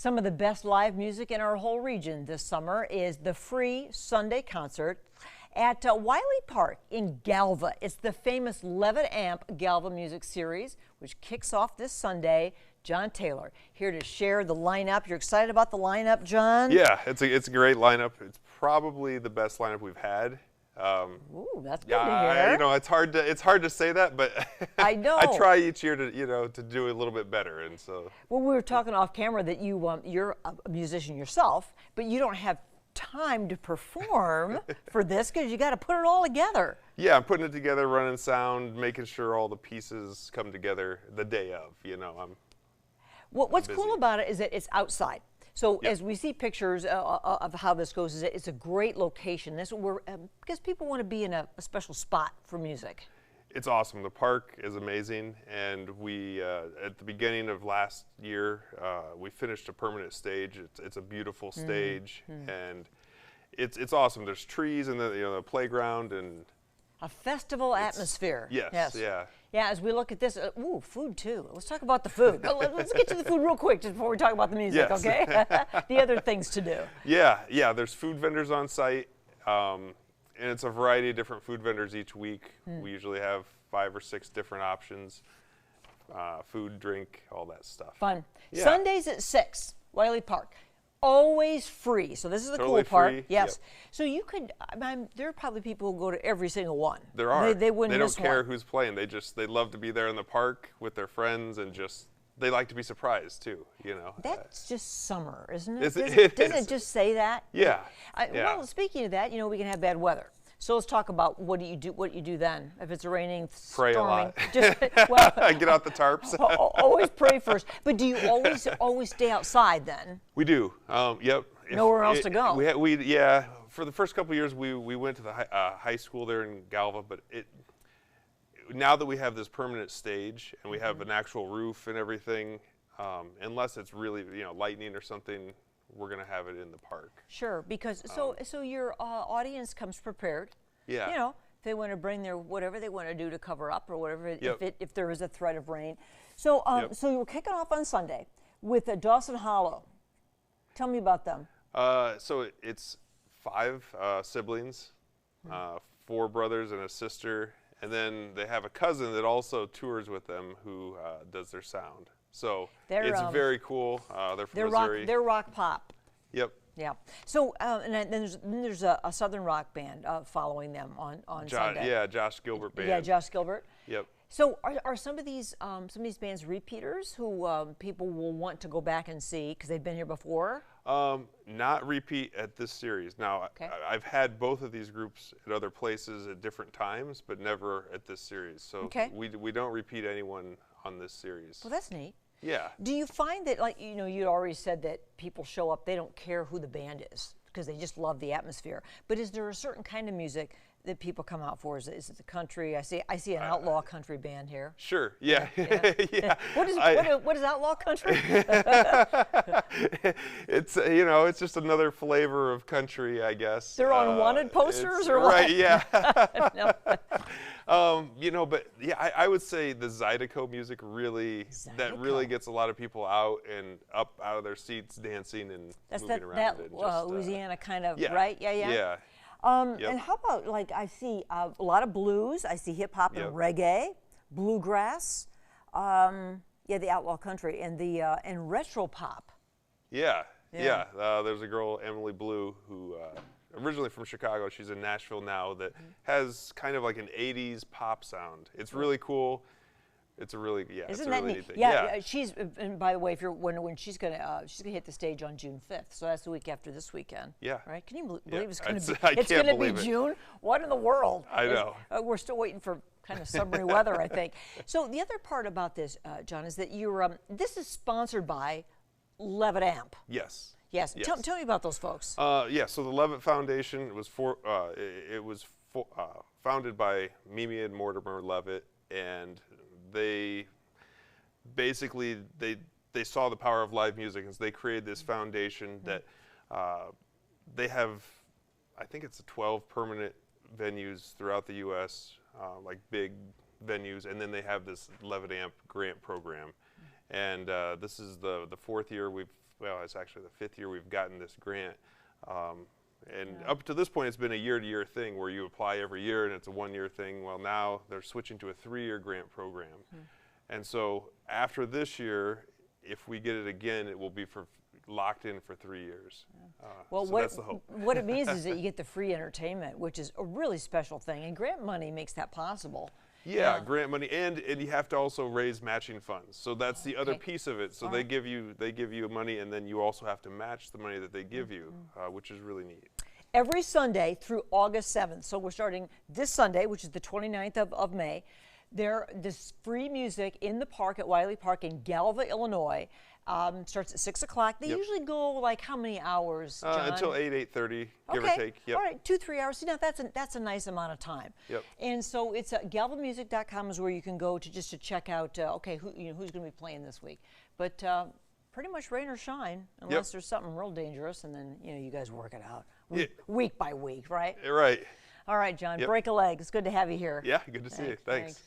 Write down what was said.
Some of the best live music in our whole region this summer is the free Sunday concert at Wiley Park in Galva. It's the famous Levitt Amp Galva Music Series, which kicks off this Sunday. John Taylor here to share the lineup. You're excited about the lineup, John? Yeah, it's a great lineup. It's probably the best lineup we've had. Ooh, that's good to hear. You know, it's hard to say that, but I know. I try each year to do a little bit better, and so. Well, we were talking off camera that you're a musician yourself, but you don't have time to perform for this because you got to put it all together. Yeah, I'm putting it together, running sound, making sure all the pieces come together the day of. You know, What's cool about it is that it's outside. So Yep. as we see pictures of how this goes, is it's a great location. This because people want to be in a special spot for music. It's awesome. The park is amazing, and we at the beginning of last year we finished a permanent stage. It's a beautiful stage, and it's awesome. There's trees and the playground and a festival atmosphere. Yes. Yeah. Yeah, as we look at this, ooh, food too. Let's talk about the food. Let's get to the food real quick just before we talk about the music, Yes. okay? The other things to do. Yeah. There's food vendors on site, and it's a variety of different food vendors each week. We usually have 5 or 6 different options, food, drink, all that stuff. Fun. Yeah. Sundays at 6, Wiley Park. Always free. So this is the Totally cool part. free, Yes. yep. So you could, there are probably people who go to every single one. There are. They wouldn't They miss don't care one. who's playing. They love to be there in the park with their friends, and they like to be surprised too. You know. That's just summer, isn't it? It Doesn't is. it just say that? Yeah. Well, speaking of that, we can have bad weather. So let's talk about what do you do then if it's raining, Pray storming? a lot. Get out the tarps. Always pray first. But do you always stay outside then? We do. Yep. Nowhere else to go. Yeah. For the first couple of years, we went to the high school there in Galva, but now that we have this permanent stage and we have an actual roof and everything, unless it's really lightning or something, we're gonna have it in the park. Sure, because so your audience comes prepared. Yeah. If they want to bring their whatever they want to do to cover up or whatever, Yep. if there is a threat of rain. So Yep. so you're kicking off on Sunday with Dawson Hollow. Tell me about them. So it's 5 siblings, 4 brothers and a sister, and then they have a cousin that also tours with them who does their sound. So it's very cool. They're from Missouri. They're rock pop. Yep. Yeah. So and then there's a southern rock band following them on Sunday. Yeah, Josh Gilbert band. Yeah, Josh Gilbert. Yep. So are some of these bands repeaters who people will want to go back and see because they've been here before? Not repeat at this series. Now, Okay. I've had both of these groups at other places at different times, but never at this series. So Okay. we don't repeat anyone on this series. Well, that's neat. Yeah. Do you find that, like, you'd already said that people show up, they don't care who the band is because they just love the atmosphere. But is there a certain kind of music that people come out for? Is it the country? I see an outlaw country band here. Sure. Yeah. Yeah. Yeah. What is outlaw country? It's it's just another flavor of country, I guess. They're on wanted posters or what? Right. Yeah. No. But yeah, I would say the Zydeco music really Zydeco. gets a lot of people out and up out of their seats dancing and That's moving around. And just, Louisiana kind of, yeah. right? Yeah. Yeah. Yep. And how about, like, I see a lot of blues, I see hip hop and Yep. reggae, bluegrass, the outlaw country, and the and retro pop. Yeah. Yeah. There's a girl, Emily Blue, who originally from Chicago. She's in Nashville now. That has kind of like an '80s pop sound. It's really cool. It's a really it's Isn't a that really neat? neat thing. Yeah, she's. And by the way, if you're wondering when she's gonna hit the stage on June 5th, so that's the week after this weekend. Yeah. Right? Can you Yeah. believe it's gonna be? I It's can't gonna be believe it. June. What in the world? I know. We're still waiting for kind of summery weather, I think. So the other part about this, John, is that you're. This is sponsored by Levitt Amp. Yes. Yes. Tell me about those folks. So the Levitt Foundation was founded by Mimi and Mortimer Levitt, and they basically they saw the power of live music, and so they created this foundation that they have. I think it's 12 permanent venues throughout the U.S., like big venues, and then they have this Levitt Amp grant program, and this is the 4th year we've well, it's actually the 5th year we've gotten this grant. And up to this point, it's been a year-to-year thing where you apply every year and it's a 1-year thing. Well, now they're switching to a 3-year grant program. And so after this year, if we get it again, it will be locked in for 3 years. Well, so that's the hope. What it means is that you get the free entertainment, which is a really special thing, and grant money makes that possible. Yeah, grant money, and you have to also raise matching funds. So that's the other piece of it. So they give you money, and then you also have to match the money that they give you, which is really neat. Every Sunday through August 7th, so we're starting this Sunday, which is the 29th of May, this free music in the park at Wiley Park in Galva, Illinois. Starts at 6 o'clock. They usually go like how many hours, John? Until 8:30, give or take. Yep. All right, 2-3 hours. See, now that's a nice amount of time. Yep. And so it's galvamusic.com is where you can go to check out. Okay, who's going to be playing this week? But pretty much rain or shine, unless there's something real dangerous, and then you guys work it out week by week, right? Right. All right, John. Break a leg. It's good to have you here. Yeah, good to see you. Thanks.